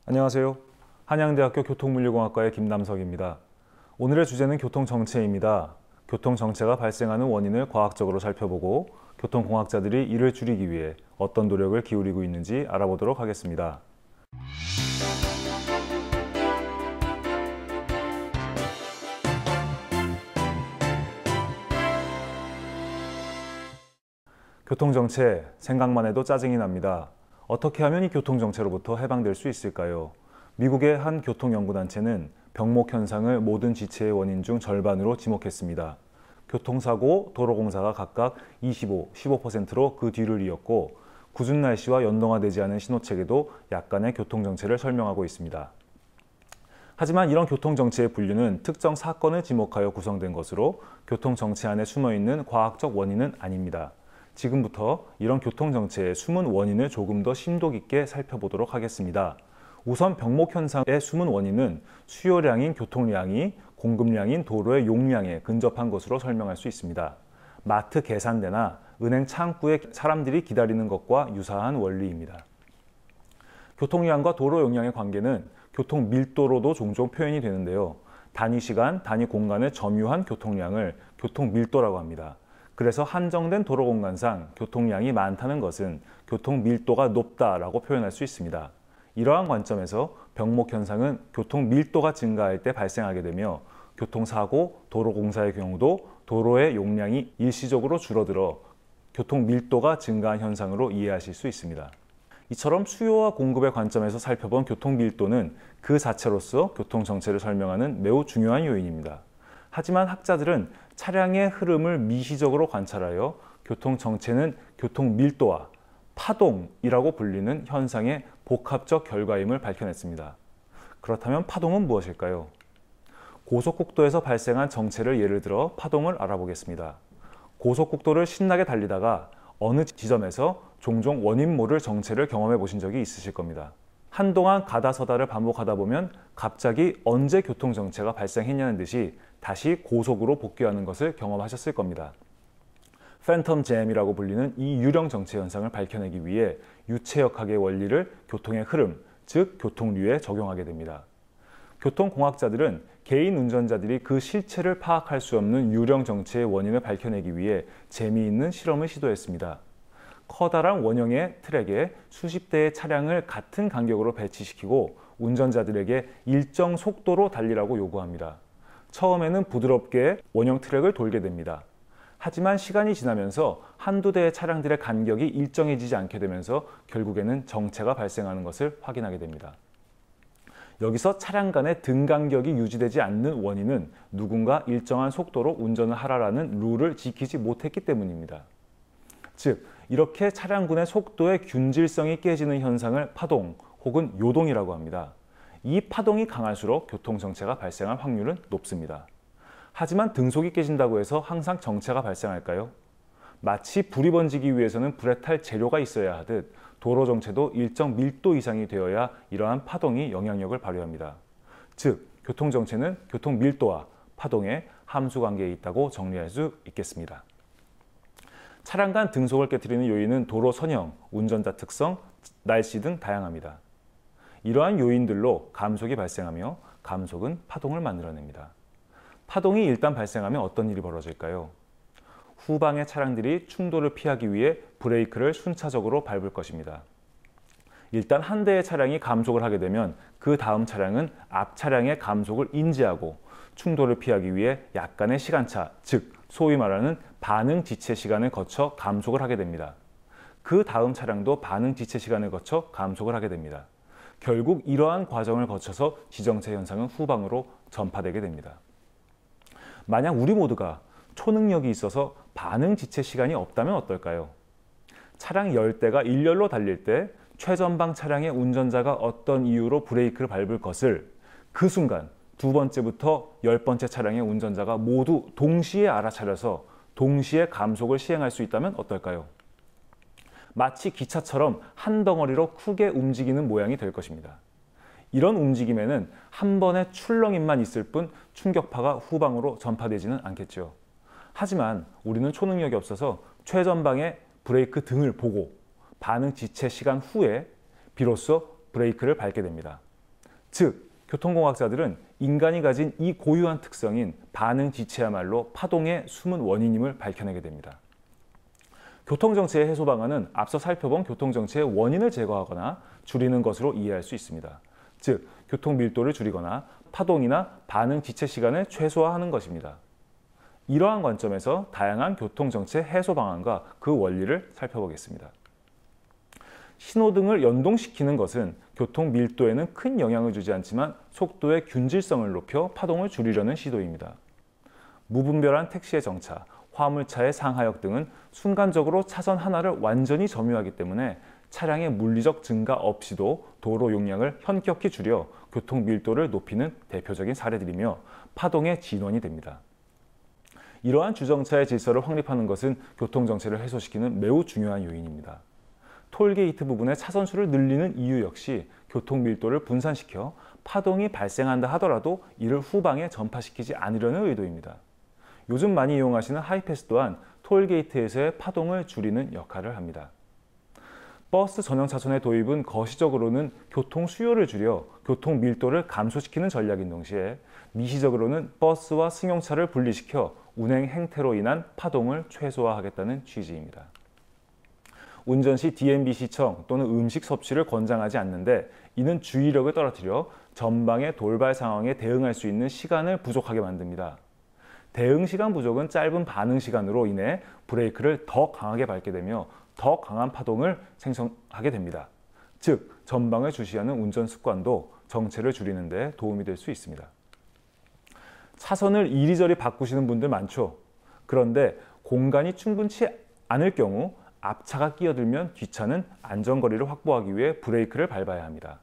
안녕하세요. 한양대학교 교통물리공학과의 김남석입니다. 오늘의 주제는 교통정체입니다. 교통정체가 발생하는 원인을 과학적으로 살펴보고 교통공학자들이 이를 줄이기 위해 어떤 노력을 기울이고 있는지 알아보도록 하겠습니다. 교통정체, 생각만 해도 짜증이 납니다. 어떻게 하면 이 교통정체로부터 해방될 수 있을까요? 미국의 한 교통연구단체는 병목 현상을 모든 지체의 원인 중 절반으로 지목했습니다. 교통사고, 도로공사가 각각 25, 15%로 그 뒤를 이었고 궂은 날씨와 연동화되지 않은 신호체계도 약간의 교통정체를 설명하고 있습니다. 하지만 이런 교통정체의 분류는 특정 사건을 지목하여 구성된 것으로 교통정체 안에 숨어있는 과학적 원인은 아닙니다. 지금부터 이런 교통정체의 숨은 원인을 조금 더 심도 깊게 살펴보도록 하겠습니다. 우선 병목 현상의 숨은 원인은 수요량인 교통량이 공급량인 도로의 용량에 근접한 것으로 설명할 수 있습니다. 마트 계산대나 은행 창구에 사람들이 기다리는 것과 유사한 원리입니다. 교통량과 도로 용량의 관계는 교통 밀도로도 종종 표현이 되는데요. 단위 시간, 단위 공간을 점유한 교통량을 교통 밀도라고 합니다. 그래서 한정된 도로 공간상 교통량이 많다는 것은 교통 밀도가 높다라고 표현할 수 있습니다. 이러한 관점에서 병목 현상은 교통 밀도가 증가할 때 발생하게 되며 교통사고, 도로공사의 경우도 도로의 용량이 일시적으로 줄어들어 교통 밀도가 증가한 현상으로 이해하실 수 있습니다. 이처럼 수요와 공급의 관점에서 살펴본 교통 밀도는 그 자체로서 교통 정체를 설명하는 매우 중요한 요인입니다. 하지만 학자들은 차량의 흐름을 미시적으로 관찰하여 교통 정체는 교통 밀도와 파동이라고 불리는 현상의 복합적 결과임을 밝혀냈습니다. 그렇다면 파동은 무엇일까요? 고속국도에서 발생한 정체를 예를 들어 파동을 알아보겠습니다. 고속국도를 신나게 달리다가 어느 지점에서 종종 원인 모를 정체를 경험해 보신 적이 있으실 겁니다. 한동안 가다 서다를 반복하다 보면 갑자기 언제 교통정체가 발생했냐는 듯이 다시 고속으로 복귀하는 것을 경험하셨을 겁니다. 팬텀 잼이라고 불리는 이 유령 정체 현상을 밝혀내기 위해 유체역학의 원리를 교통의 흐름, 즉 교통류에 적용하게 됩니다. 교통공학자들은 개인 운전자들이 그 실체를 파악할 수 없는 유령 정체의 원인을 밝혀내기 위해 재미있는 실험을 시도했습니다. 커다란 원형의 트랙에 수십 대의 차량을 같은 간격으로 배치시키고 운전자들에게 일정 속도로 달리라고 요구합니다. 처음에는 부드럽게 원형 트랙을 돌게 됩니다. 하지만 시간이 지나면서 한두 대의 차량들의 간격이 일정해지지 않게 되면서 결국에는 정체가 발생하는 것을 확인하게 됩니다. 여기서 차량 간의 등간격이 유지되지 않는 원인은 누군가 일정한 속도로 운전을 하라라는 룰을 지키지 못했기 때문입니다. 즉, 이렇게 차량군의 속도의 균질성이 깨지는 현상을 파동 혹은 요동이라고 합니다. 이 파동이 강할수록 교통정체가 발생할 확률은 높습니다. 하지만 등속이 깨진다고 해서 항상 정체가 발생할까요? 마치 불이 번지기 위해서는 불에 탈 재료가 있어야 하듯 도로 정체도 일정 밀도 이상이 되어야 이러한 파동이 영향력을 발휘합니다. 즉, 교통정체는 교통 밀도와 파동의 함수관계에 있다고 정리할 수 있겠습니다. 차량 간 등속을 깨뜨리는 요인은 도로 선형, 운전자 특성, 날씨 등 다양합니다. 이러한 요인들로 감속이 발생하며 감속은 파동을 만들어냅니다. 파동이 일단 발생하면 어떤 일이 벌어질까요? 후방의 차량들이 충돌을 피하기 위해 브레이크를 순차적으로 밟을 것입니다. 일단 한 대의 차량이 감속을 하게 되면 그 다음 차량은 앞 차량의 감속을 인지하고 충돌을 피하기 위해 약간의 시간차, 즉 소위 말하는 반응 지체 시간을 거쳐 감속을 하게 됩니다. 그 다음 차량도 반응 지체 시간을 거쳐 감속을 하게 됩니다. 결국 이러한 과정을 거쳐서 지정체 현상은 후방으로 전파되게 됩니다. 만약 우리 모두가 초능력이 있어서 반응 지체 시간이 없다면 어떨까요? 차량 10대가 일렬로 달릴 때 최전방 차량의 운전자가 어떤 이유로 브레이크를 밟을 것을 그 순간 두 번째부터 10번째 차량의 운전자가 모두 동시에 알아차려서 동시에 감속을 시행할 수 있다면 어떨까요? 마치 기차처럼 한 덩어리로 크게 움직이는 모양이 될 것입니다. 이런 움직임에는 한 번의 출렁임만 있을 뿐 충격파가 후방으로 전파되지는 않겠죠. 하지만 우리는 초능력이 없어서 최전방의 브레이크 등을 보고 반응 지체 시간 후에 비로소 브레이크를 밟게 됩니다. 즉, 교통공학자들은 인간이 가진 이 고유한 특성인 반응 지체야말로 파동의 숨은 원인임을 밝혀내게 됩니다. 교통정체의 해소 방안은 앞서 살펴본 교통정체의 원인을 제거하거나 줄이는 것으로 이해할 수 있습니다. 즉, 교통 밀도를 줄이거나 파동이나 반응 지체 시간을 최소화하는 것입니다. 이러한 관점에서 다양한 교통정체 해소 방안과 그 원리를 살펴보겠습니다. 신호등을 연동시키는 것은 교통 밀도에는 큰 영향을 주지 않지만 속도의 균질성을 높여 파동을 줄이려는 시도입니다. 무분별한 택시의 정차, 화물차의 상하역 등은 순간적으로 차선 하나를 완전히 점유하기 때문에 차량의 물리적 증가 없이도 도로 용량을 현격히 줄여 교통 밀도를 높이는 대표적인 사례들이며 파동의 진원이 됩니다. 이러한 주정차의 질서를 확립하는 것은 교통정체를 해소시키는 매우 중요한 요인입니다. 톨게이트 부분의 차선수를 늘리는 이유 역시 교통 밀도를 분산시켜 파동이 발생한다 하더라도 이를 후방에 전파시키지 않으려는 의도입니다. 요즘 많이 이용하시는 하이패스 또한 톨게이트에서의 파동을 줄이는 역할을 합니다. 버스 전용 차선의 도입은 거시적으로는 교통 수요를 줄여 교통 밀도를 감소시키는 전략인 동시에 미시적으로는 버스와 승용차를 분리시켜 운행 행태로 인한 파동을 최소화하겠다는 취지입니다. 운전 시 DMB 시청 또는 음식 섭취를 권장하지 않는데 이는 주의력을 떨어뜨려 전방의 돌발 상황에 대응할 수 있는 시간을 부족하게 만듭니다. 대응 시간 부족은 짧은 반응 시간으로 인해 브레이크를 더 강하게 밟게 되며 더 강한 파동을 생성하게 됩니다. 즉, 전방을 주시하는 운전 습관도 정체를 줄이는 데 도움이 될 수 있습니다. 차선을 이리저리 바꾸시는 분들 많죠. 그런데 공간이 충분치 않을 경우 앞차가 끼어들면 뒷차는 안전거리를 확보하기 위해 브레이크를 밟아야 합니다.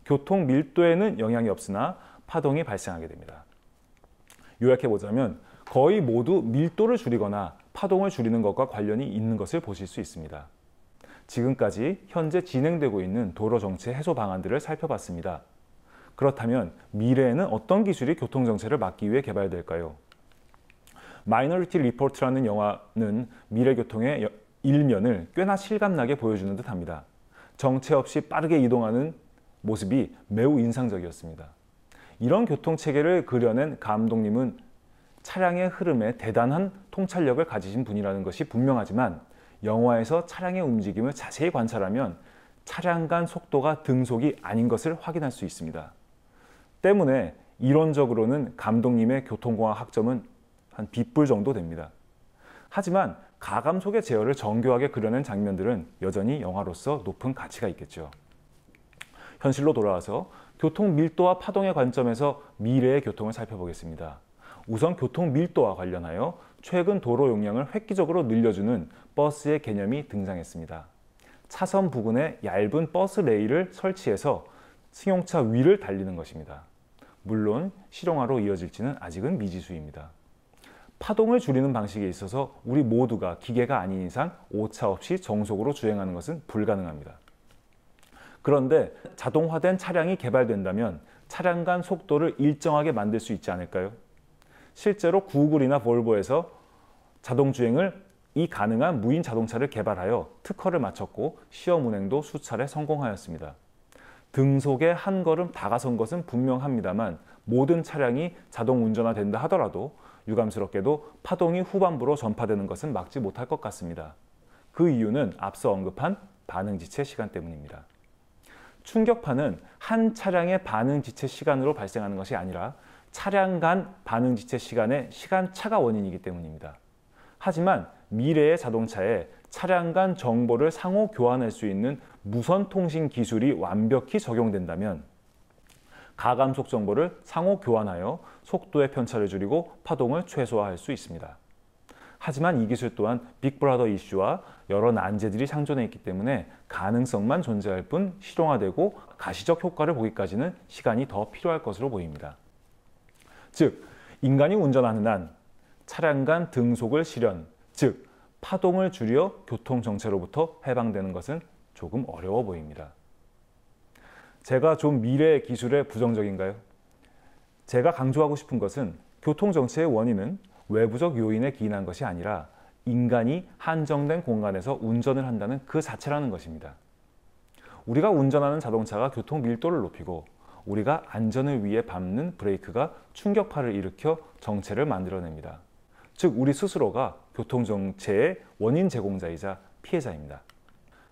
교통 밀도에는 영향이 없으나 파동이 발생하게 됩니다. 요약해보자면 거의 모두 밀도를 줄이거나 파동을 줄이는 것과 관련이 있는 것을 보실 수 있습니다. 지금까지 현재 진행되고 있는 도로 정체 해소 방안들을 살펴봤습니다. 그렇다면 미래에는 어떤 기술이 교통정체를 막기 위해 개발될까요? 마이너리티 리포트라는 영화는 미래 교통의 일면을 꽤나 실감나게 보여주는 듯합니다. 정체 없이 빠르게 이동하는 모습이 매우 인상적이었습니다. 이런 교통체계를 그려낸 감독님은 차량의 흐름에 대단한 통찰력을 가지신 분이라는 것이 분명하지만 영화에서 차량의 움직임을 자세히 관찰하면 차량 간 속도가 등속이 아닌 것을 확인할 수 있습니다. 때문에 이론적으로는 감독님의 교통공학 학점은 한 B뿔 정도 됩니다. 하지만 가감속의 제어를 정교하게 그려낸 장면들은 여전히 영화로서 높은 가치가 있겠죠. 현실로 돌아와서 교통 밀도와 파동의 관점에서 미래의 교통을 살펴보겠습니다. 우선 교통 밀도와 관련하여 최근 도로 용량을 획기적으로 늘려주는 버스의 개념이 등장했습니다. 차선 부근에 얇은 버스 레일을 설치해서 승용차 위를 달리는 것입니다. 물론 실용화로 이어질지는 아직은 미지수입니다. 파동을 줄이는 방식에 있어서 우리 모두가 기계가 아닌 이상 오차 없이 정속으로 주행하는 것은 불가능합니다. 그런데 자동화된 차량이 개발된다면 차량 간 속도를 일정하게 만들 수 있지 않을까요? 실제로 구글이나 볼보에서 자동주행이 가능한 무인 자동차를 개발하여 특허를 마쳤고 시험 운행도 수차례 성공하였습니다. 등속에 한 걸음 다가선 것은 분명합니다만 모든 차량이 자동 운전화된다 하더라도 유감스럽게도 파동이 후반부로 전파되는 것은 막지 못할 것 같습니다. 그 이유는 앞서 언급한 반응지체 시간 때문입니다. 충격파는 한 차량의 반응지체 시간으로 발생하는 것이 아니라 차량 간 반응지체 시간의 시간차가 원인이기 때문입니다. 하지만 미래의 자동차에 차량 간 정보를 상호 교환할 수 있는 무선 통신 기술이 완벽히 적용된다면 가감속 정보를 상호 교환하여 속도의 편차를 줄이고 파동을 최소화할 수 있습니다. 하지만 이 기술 또한 빅브라더 이슈와 여러 난제들이 상존해 있기 때문에 가능성만 존재할 뿐 실용화되고 가시적 효과를 보기까지는 시간이 더 필요할 것으로 보입니다. 즉, 인간이 운전하는 한 차량 간 등속을 실현, 즉 파동을 줄여 교통정체로부터 해방되는 것은 조금 어려워 보입니다. 제가 좀 미래의 기술에 부정적인가요? 제가 강조하고 싶은 것은 교통정체의 원인은 외부적 요인에 기인한 것이 아니라 인간이 한정된 공간에서 운전을 한다는 그 자체라는 것입니다. 우리가 운전하는 자동차가 교통 밀도를 높이고 우리가 안전을 위해 밟는 브레이크가 충격파를 일으켜 정체를 만들어냅니다. 즉 우리 스스로가 교통정체의 원인 제공자이자 피해자입니다.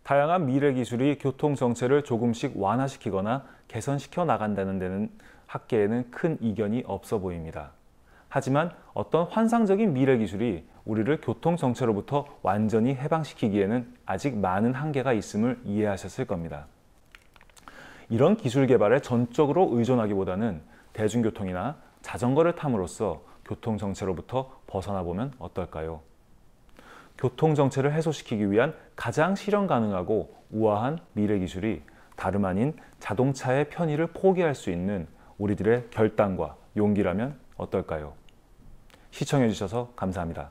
다양한 미래 기술이 교통정체를 조금씩 완화시키거나 개선시켜 나간다는 데는 학계에는 큰 이견이 없어 보입니다. 하지만 어떤 환상적인 미래 기술이 우리를 교통정체로부터 완전히 해방시키기에는 아직 많은 한계가 있음을 이해하셨을 겁니다. 이런 기술 개발에 전적으로 의존하기보다는 대중교통이나 자전거를 탐으로써 교통정체로부터 벗어나 보면 어떨까요? 교통정체를 해소시키기 위한 가장 실현 가능하고 우아한 미래 기술이 다름 아닌 자동차의 편의를 포기할 수 있는 우리들의 결단과 용기라면 어떨까요? 시청해 주셔서 감사합니다.